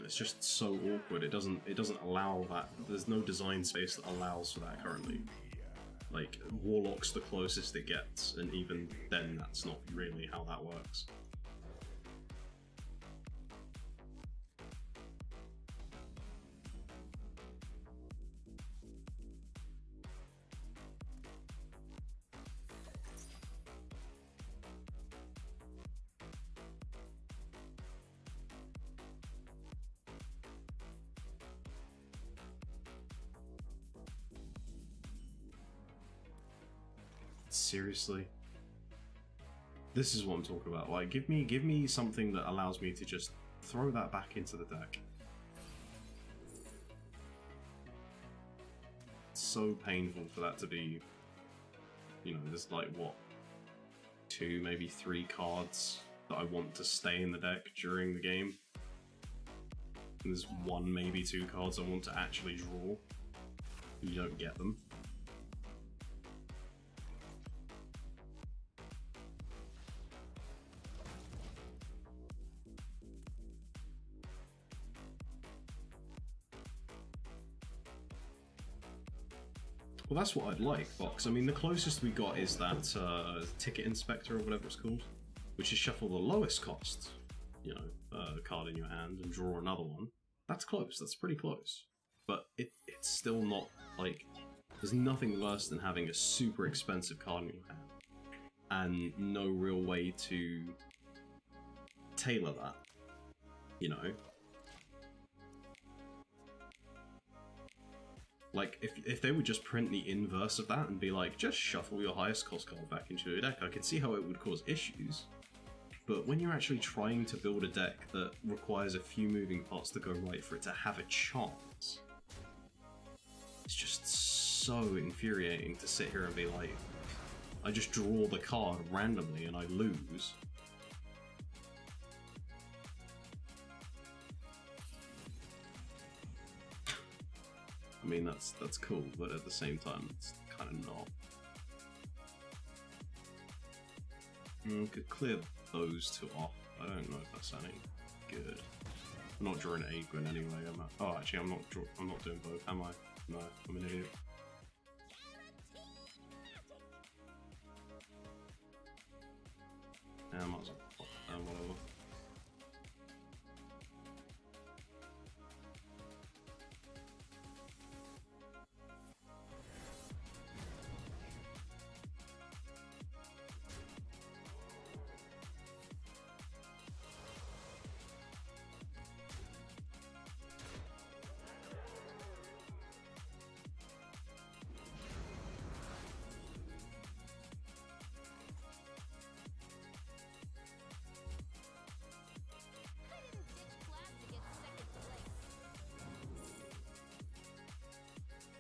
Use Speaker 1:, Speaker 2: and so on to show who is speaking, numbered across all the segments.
Speaker 1: It's just so awkward. It doesn't allow that. There's no design space that allows for that currently. Like, Warlock's the closest it gets, and even then that's not really how that works. Seriously? This is what I'm talking about. Like, give me something that allows me to just throw that back into the deck. It's so painful for that to be, you know, there's like, what, 2, maybe 3 cards that I want to stay in the deck during the game. And there's 1, maybe 2 cards I want to actually draw. You don't get them. Well, that's what I'd like, Fox. I mean, the closest we got is that Ticket Inspector, or whatever it's called, which is shuffle the lowest cost, you know, card in your hand and draw another one. That's close. That's pretty close. But it's still not, like, there's nothing worse than having a super expensive card in your hand and no real way to tailor that, you know? Like, if they would just print the inverse of that and be like, just shuffle your highest cost card back into your deck, I could see how it would cause issues. But when you're actually trying to build a deck that requires a few moving parts to go right for it to have a chance, it's just so infuriating to sit here and be like, I just draw the card randomly and I lose. I mean, that's cool, but at the same time, it's kind of not. We could clear those 2 off. I don't know if that's any good. I'm not drawing Aegwynning anyway. Oh, actually, I'm not doing both, am I? No, I'm an idiot. Yeah, I might as well pop down whatever.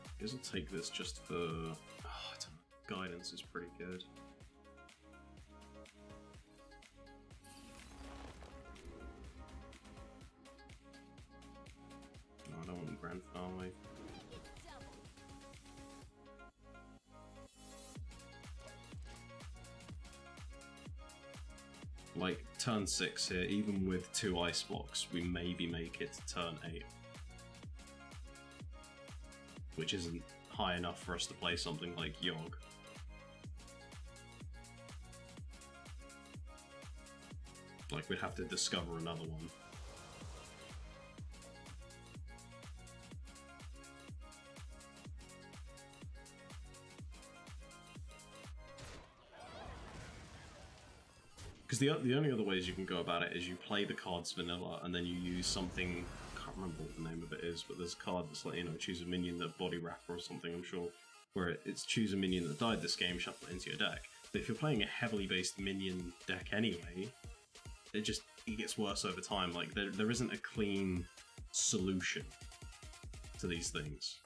Speaker 1: I guess I'll take this just for... Oh, I don't know. Guidance is pretty good. No, I don't want Grand Finale. Like, turn 6 here, even with 2 ice blocks, we maybe make it to turn 8. Which isn't high enough for us to play something like Yogg. Like, we'd have to discover another one. Because the only other ways you can go about it is you play the cards vanilla and then you use something, I can't remember what the name of it is, but there's a card that's like, you know, choose a minion that body wrapper or something, I'm sure, where it's choose a minion that died this game, shuffle it into your deck. But if you're playing a heavily based minion deck anyway, it gets worse over time. Like, there isn't a clean solution to these things.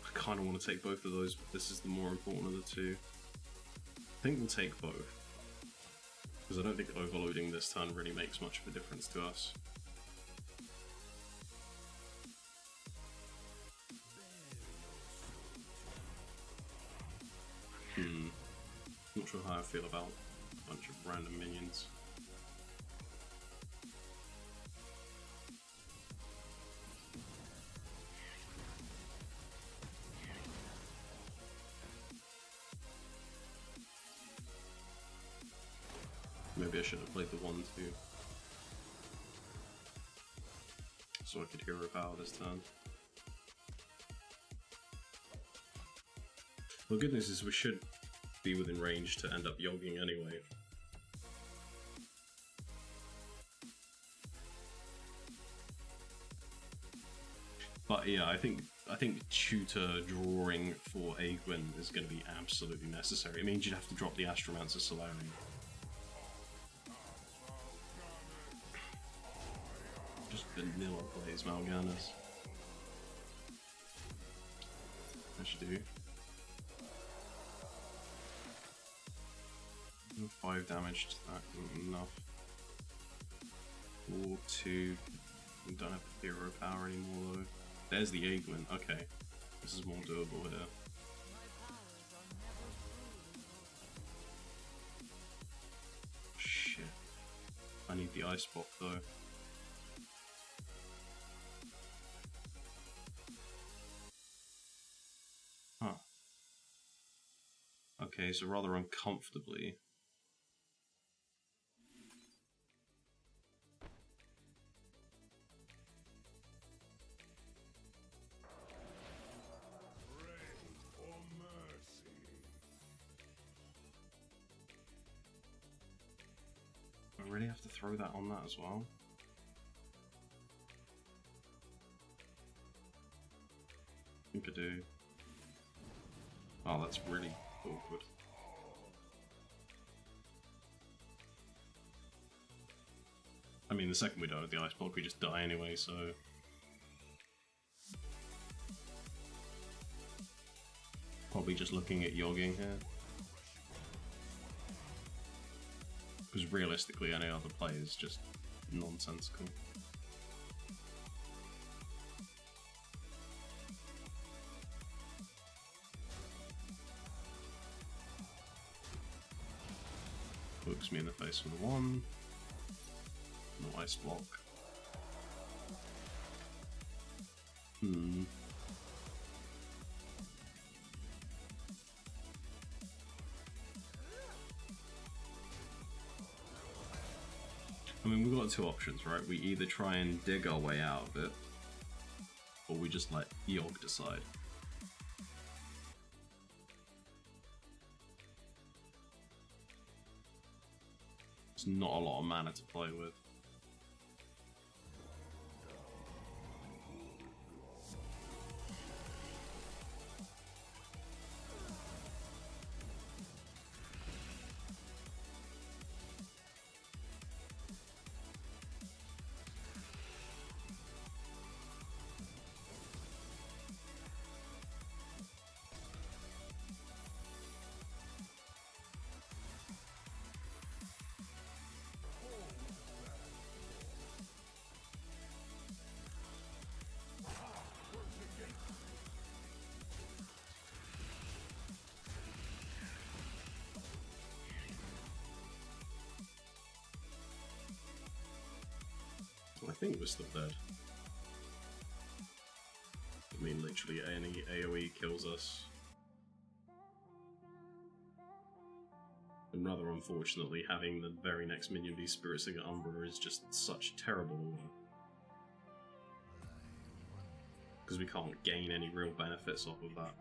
Speaker 1: I kind of want to take both of those, but this is the more important of the two. I think we'll take both. Because I don't think overloading this turn really makes much of a difference to us. Not sure how I feel about a bunch of random minions. Maybe I should have played the 1-2. So I could hero power this turn. Well, good news is we should be within range to end up yogging anyway. But yeah, I think tutor drawing for Aegwynning is going to be absolutely necessary. It means you'd have to drop the Astromancer Solarium. Just vanilla plays Mal'Ganis. I should do. 5 damage to that isn't enough. 4-2. We don't have hero power anymore though. There's the Aegwynning. Okay, this is more doable here. Shit. I need the ice block though. Huh. Okay, so rather uncomfortably. I really have to throw that on that as well? I think I do. Oh, that's really awkward. I mean, the second we don't have the ice block, we just die anyway, so... Probably just looking at yogging here. Because realistically, any other play is just nonsensical. Hooks me in the face with a 1. No ice block. I mean, we've got 2 options, right? We either try and dig our way out of it, or we just let Yogg decide. There's not a lot of mana to play with. I think we're still dead. I mean, literally any AoE kills us. And rather unfortunately, having the very next minion be Spirit Singer Umbra is just such terrible order. Because we can't gain any real benefits off of that.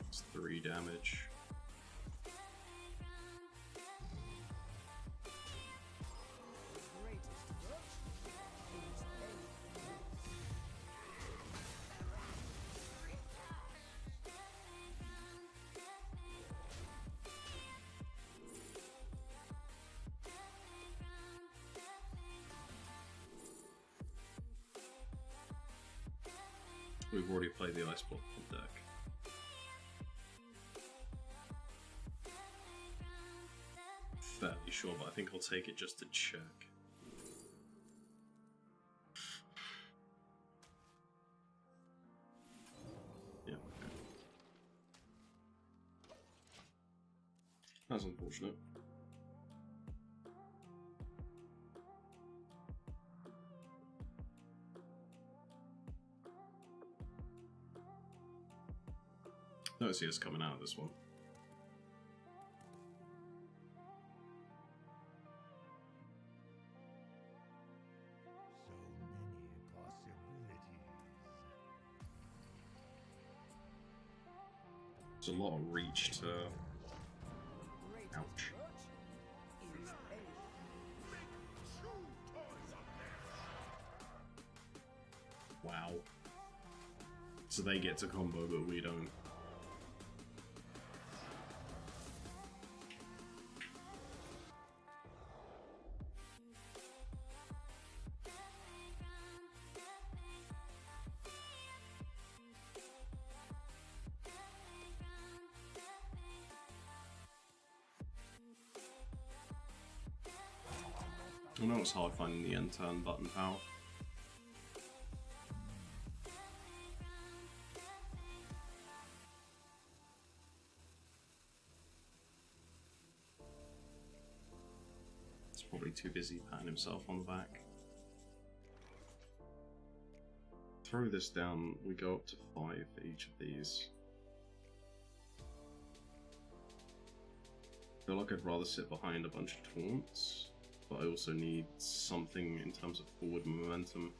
Speaker 1: It's 3 damage. We've already played the Ice Block deck. Fairly sure, but I think I'll take it just to check. Yeah, okay. That's unfortunate. I don't see us coming out of this one. There's a lot of reach to... Ouch. Wow. So they get to combo, but we don't. I know it's hard finding the end turn button power. He's probably too busy patting himself on the back. Throw this down, we go up to 5 for each of these. I feel like I'd rather sit behind a bunch of taunts. But I also need something in terms of forward momentum.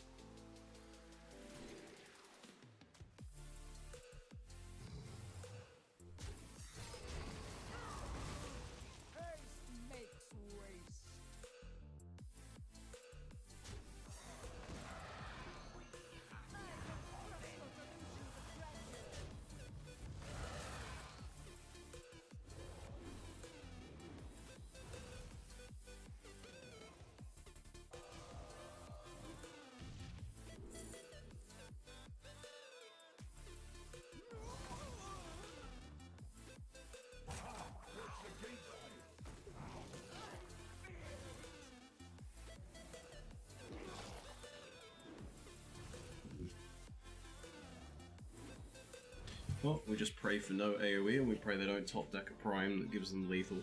Speaker 1: Well, we just pray for no AoE and we pray they don't top deck a Prime that gives them lethal.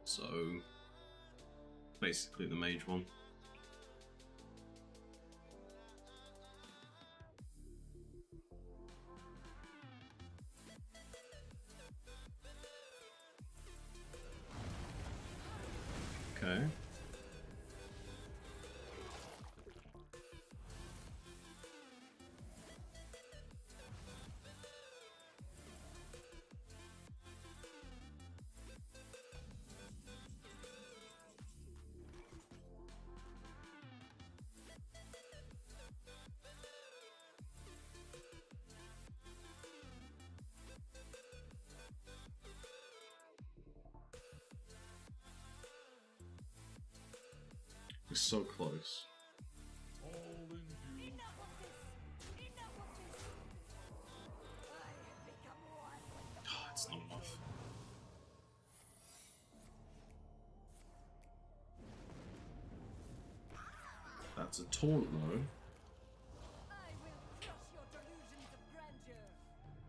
Speaker 1: So, basically the mage one. Okay. We're so close. Oh, it's not enough. That's a taunt though.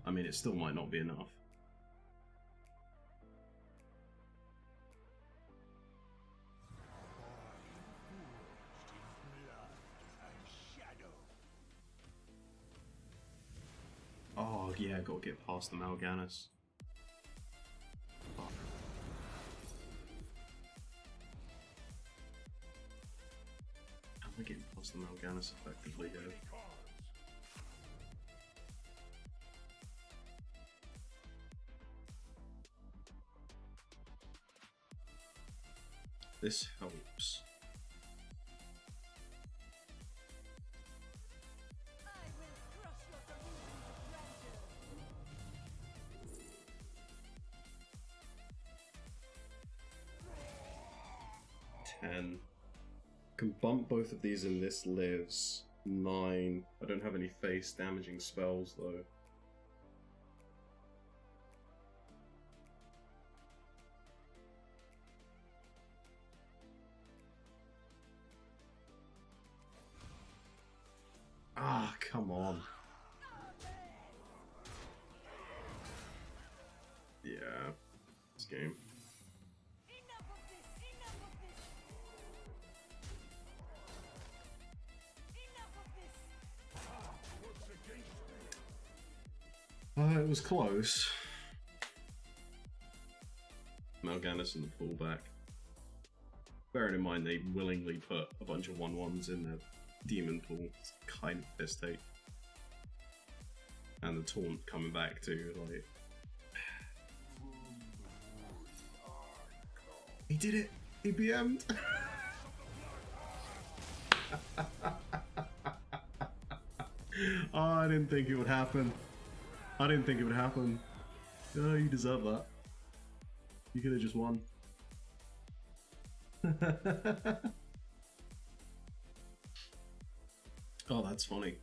Speaker 1: I mean, it still might not be enough. Oh yeah, gotta get past the Mal'Ganis. Fuck. How am I getting past the Mal'Ganis effectively here? This helps. Can bump both of these and this lives. 9. I don't have any face damaging spells though. Ah, come on. Yeah, this game. It was close. Mal'Ganis in the pullback. Bearing in mind they willingly put a bunch of 1/1s in their demon pool. It's kind of piss take. And the taunt coming back too, like... He did it! He BM'd! Oh, I didn't think it would happen. I didn't think it would happen. Oh, you deserve that. You could have just won. Oh, that's funny.